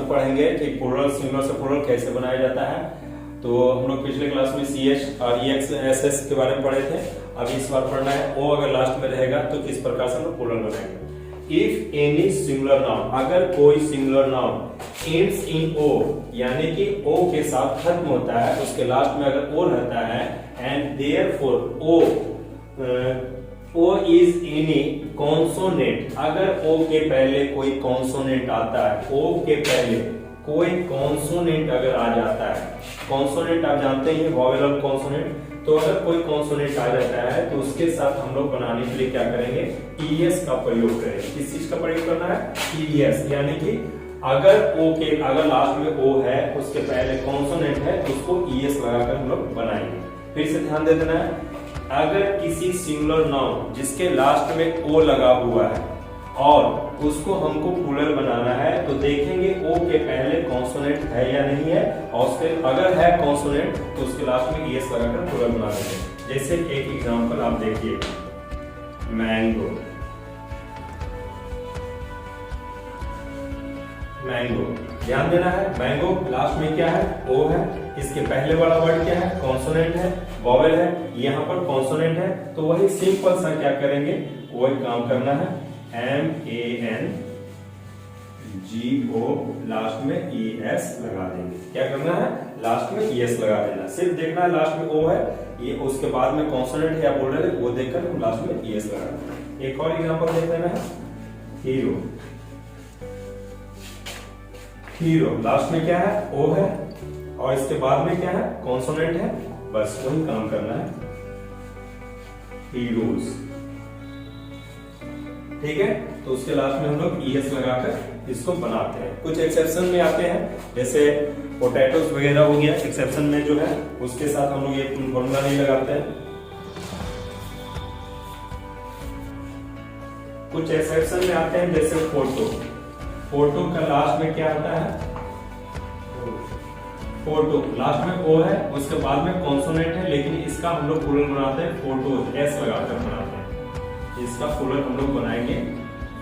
पढ़ेंगे कि plural singular से प्लूरल कैसे बनाया जाता है। तो हम लोग पिछले क्लास में CH और EX SS के बारे में पढ़े थे। अब इस बार पढ़ना है O अगर लास्ट में रहेगा तो किस प्रकार से हम लोग प्लूरल बनाएंगे। इफ एनी सिंगुलर नाउन, अगर कोई singular noun ends in O यानी कि O के साथ खत्म होता है, उसके लास्ट में अगर O रहता है and therefore O is any consonant, अगर O के पहले कोई कॉन्सोनेंट आता है, O के पहले कोई कॉन्सोनेंट अगर आ जाता है, कॉन्सोनेंट आप जानते हैं वॉवेल और कॉन्सोनेंट, तो अगर कोई कॉन्सोनेंट आ जाता है तो उसके साथ हम लोग बनाने के लिए क्या करेंगे, ES का प्रयोग करेंगे। किस चीज का प्रयोग करना है, ES, यानी कि अगर लास्ट में O है, उसके पहले कॉन्सोनेंट है, तो उसको ES लगाकर हम लोग बनाएंगे। फिर से ध्यान दे देना है, अगर किसी सिंगुलर नाउन जिसके लास्ट में O लगा हुआ है और उसको हमको प्लूरल बनाना है, तो देखेंगे O के पहले कॉन्सोनेंट है या नहीं है, और उसके अगर है कॉन्सोनेंट तो उसके लास्ट में ES लगाकर प्लूरल बना देंगे। जैसे एक एग्जांपल आप देखिए, मैंगो, मैंगो, ध्यान देना है, मैंगो लास्ट में क्या है, O है, इसके पहले वाला वर्ड क्या है, कॉन्सोनेंट है, वॉवेल है, यहाँ पर कॉन्सोनेंट है, तो वही सिंपल सा क्या करेंगे, वही काम करना है, MANGO लास्ट में ES लगा देंगे। क्या करना है, लास्ट में ES लगा देना, सिर्फ देखना है लास्ट में O है, ये उसके बाद में कॉन्सोनेंट है या प्लूरल है वो देखकर हम लास्ट में ES लगा देंगे। एक और एग्जांपल देख लेना है, हीरो, हीरो लास्ट में क्या है, O है, और इसके बाद में क्या है, कॉन्सोनेंट है, बस वही काम करना है, हीरोज, ठीक है। तो उसके लास्ट में हम लोग ES लगाकर इसको बनाते हैं। कुछ एक्सेप्शन में आते हैं, जैसे पोटैटोस वगैरह हो गया, एक्सेप्शन में जो है उसके साथ हम लोग ये फॉर्मूला नहीं लगाते हैं। कुछ एक्सेप्शन में आते हैं, जैसे फोटो, फोटो का लास्ट में क्या आता है, फोटो लास्ट में O है, उसके बाद में कॉन्सोनेंट है, लेकिन इसका हम लोग प्लूरल बनाते हैं फोटोज, S लगाकर बनाते हैं। इसका प्लूरल हम लोग बनाएंगे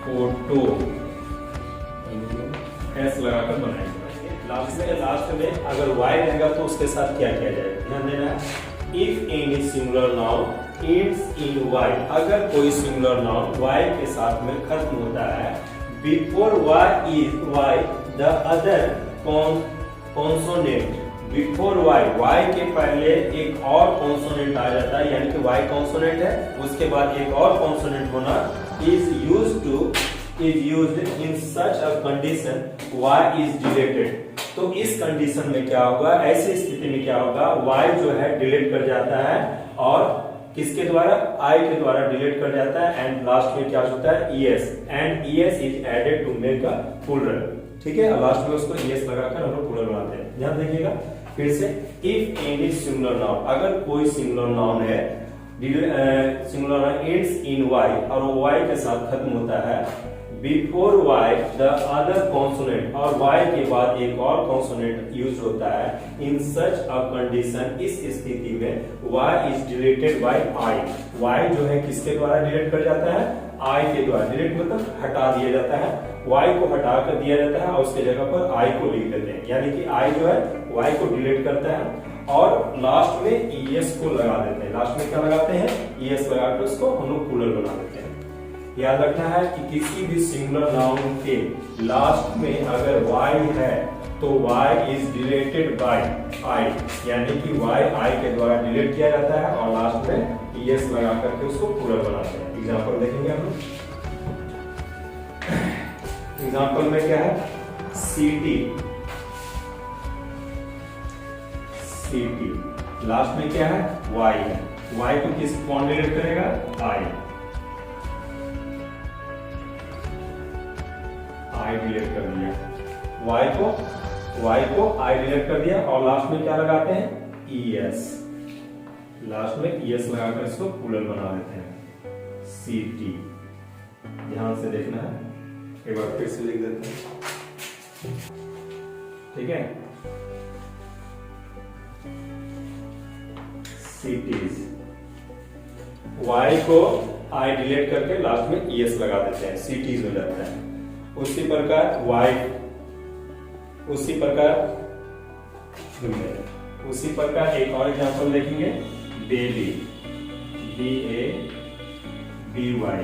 फोटो, S लगाकर बनाएंगे। लास्ट में अगर Y रहेगा तो उसके साथ क्या किया जाएगा, ध्यान देना है। If any singular noun ends in Y, अगर कोई सिंगुलर नाउन Y के साथ में खत्म होता है, before Y is Y the other consonant, before Y के पहले एक और कॉन्सोनेंट आ जाता है, यानी कि Y कॉन्सोनेंट है, उसके बाद एक और कॉन्सोनेंट होना, is used in such a condition Y is deleted. तो इस कंडीशन में क्या होगा, ऐसी स्थिति में क्या होगा, Y जो है डिलीट कर जाता है, और किसके द्वारा, I के द्वारा डिलीट कर जाता है, एंड लास्ट में क्या होता है, ES, and ES is added to make a plural, ठीक है। लास्ट में उसको ES लगाकर हम लोग प्लूरल बनाते हैं। ध्यान देखिएगा फिर से, इफ एनी सिंगुलर नाउन, अगर कोई सिंगुलर नाउन है, singular noun ends in Y और वो Y के साथ खत्म होता है, before Y the other consonant, और Y के बाद एक और कॉन्सोनेंट यूज होता है, इन सच अ कंडीशन, इस स्थिति में Y is deleted bye I, Y जो है किसके द्वारा डिलीट कर जाता है, I के द्वारा, डिलीट मतलब हटा दिया जाता है, Y को हटा कर दिया जाता है और उसके जगह पर I को लिख देते हैं, यानी कि I जो है Y को डिलीट करता है और लास्ट में ES को लगा देते हैं। लास्ट में क्या लगाते हैं, ES लगाकर उसको हम लोग प्लूरल बना देते हैं। याद रखना है कि किसी भी सिंगुलर नाउन के लास्ट में अगर Y है तो Y is deleted bye I, यानी कि Y I के द्वारा डिलीट किया जाता है और लास्ट में ES लगा करके उसको प्लूरल बनाते हैं। एग्जांपल देखेंगे हम लोग, एग्जांपल में क्या है, सिटी, सिटी लास्ट में क्या है, Y है, Y को किस कौन डिलीट करेगा, I डिलीट कर दिया, Y को वाई को आई डिलीट कर दिया और लास्ट में क्या लगाते हैं, ES, लास्ट में ES लगाकर इसको प्लूरल बना देते हैं, CT। ध्यान से देखना है, एक बार फिर से लिख देते हैं, ठीक है, cities। वाई को आई डिलीट करके लास्ट में ES लगा देते हैं, cities हो जाता है। उसी प्रकार वाइफ, उसी प्रकार एक और एग्जांपल देखेंगे, बेबी, BABY,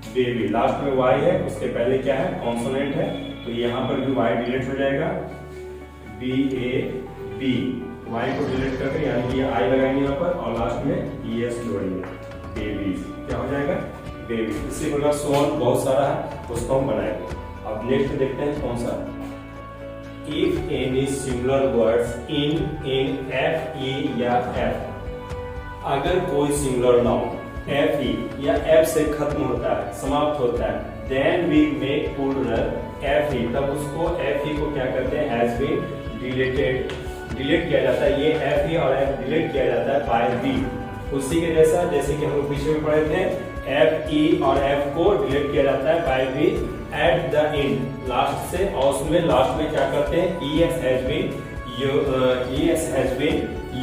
बेबी। लास्ट में वाई है, उसके पहले क्या है, कॉन्सोनेंट है, तो यहाँ पर भी वाई डिलीट हो जाएगा, BAB, वाई को डिलीट करके यानी कि आई लगाएंगे यहाँ पर और लास्ट में ES जोड़ेंगे, बेबीज, क्या हो जाएगा, बेबी। इसी प्रकार सोन बहुत सारा है, उसको हम बनाएंगे। अब नेक्स्ट देखते हैं कौन सा, if any similar words in FE या F, अगर कोई सिमिलर नाउन FE या F से खत्म होता है, समाप्त होता है, then we make plural FE, तब उसको FE को क्या करते हैं, हैज बीन डिलीटेड, डिलीट किया जाता है। ये FE और F डिलीट किया जाता है बाय V, उसी के जैसा जैसे कि हम लोग पीछे में पढ़े थे, FE और F को डिलीट किया जाता है by V at the end, last से, और उसमें लास्ट में क्या करते हैं, ES has been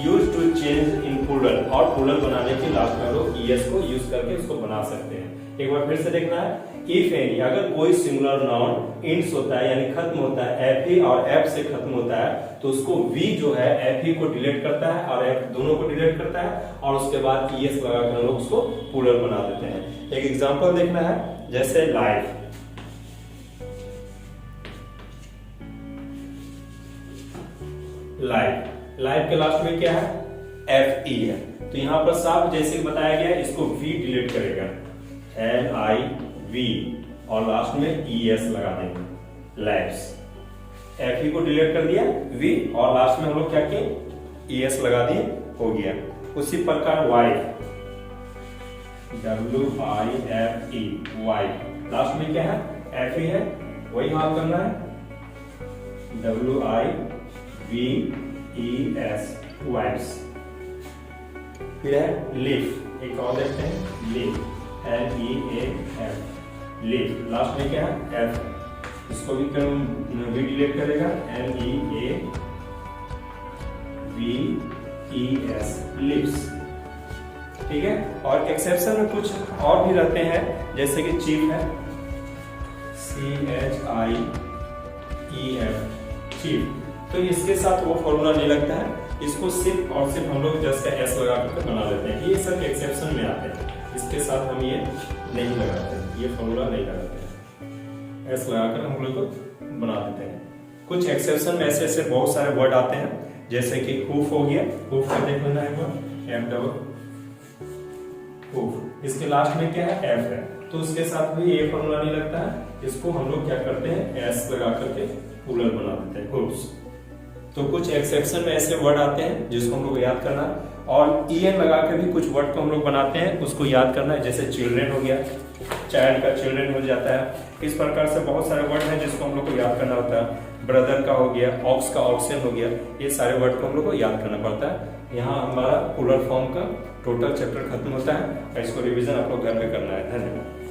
used to change in plural, और प्लूरल बनाने के लास्ट में लोग ES को यूज करके उसको बना सकते हैं। एक बार फिर से देखना है, इफ एनी, अगर कोई सिंगुलर नाउन इंड्स होता है यानी खत्म होता है, FE और F से खत्म होता है, तो उसको V जो है FE को डिलीट करता है और F दोनों को डिलीट करता है, और उसके बाद ES लगाकर लोग उसको प्लूरल बना देते हैं। एक एग्जांपल देखना है, जैसे लाइफ, लाइफ के लास्ट में क्या है, FE है, तो यहाँ पर साफ जैसे बताया गया, इसको V डिलीट करेगा, LIV, और लास्ट में ES लगा देंगे, लाइव्स। FE को डिलीट कर दिया V, और लास्ट में हम लोग क्या किए, ES लगा दिए, हो गया। उसी प्रकार वाइफ, WIFE, वाइफ, लास्ट में क्या है, FE है, वही हाल करना है, WIVES, वाइफ्स। फिर है लीफ, एक और देखते हैं, लीफ, LEAF, लीफ, लास्ट में क्या है, F, इसको भी V डिलीट करेगा, LEAVES, लिप्स, ठीक है। और एक्सेप्शन में कुछ और भी रहते हैं, जैसे कि चीफ है, CHIEF, चीफ, तो इसके साथ वो फॉर्मूला नहीं लगता है, इसको सिर्फ और सिर्फ हम लोग जस्ट S लगा कर बना देते हैं, ये सब एक्सेप्शन में आते हैं, इसके साथ हम ये नहीं लगाते हैं, ये फॉर्मूला नहीं लगाते हैं, S लगाकर हम लोग को बना देते हैं। कुछ एक्सेप्शन में ऐसे ऐसे बहुत सारे वर्ड आते हैं, जैसे कि हुफ हो गया, हुफ का देख लेना है, हुफ, इसके लास्ट में क्या है, F है, तो उसके साथ भी ये फॉर्मूला नहीं लगता है, इसको हम लोग क्या करते हैं, S लगा करके प्लूरल बना देते हैं, हुफ्स। तो कुछ एक्सेप्शन में ऐसे वर्ड आते हैं जिसको हम लोग याद करना, और EN लगा के भी कुछ वर्ड को हम लोग बनाते हैं, उसको याद करना है, जैसे चिल्ड्रेन हो गया, चाइल्ड का चिल्ड्रेन हो जाता है। इस प्रकार से बहुत सारे वर्ड हैं जिसको हम लोग को याद करना होता है, ब्रदर का हो गया, ऑक्स का ऑक्सन हो गया, ये सारे वर्ड को हम लोग को याद करना पड़ता है। यहाँ हमारा प्लूरल फॉर्म का टोटल चैप्टर खत्म होता है, इसको रिवीजन आप लोग घर में करना है। धन्यवाद।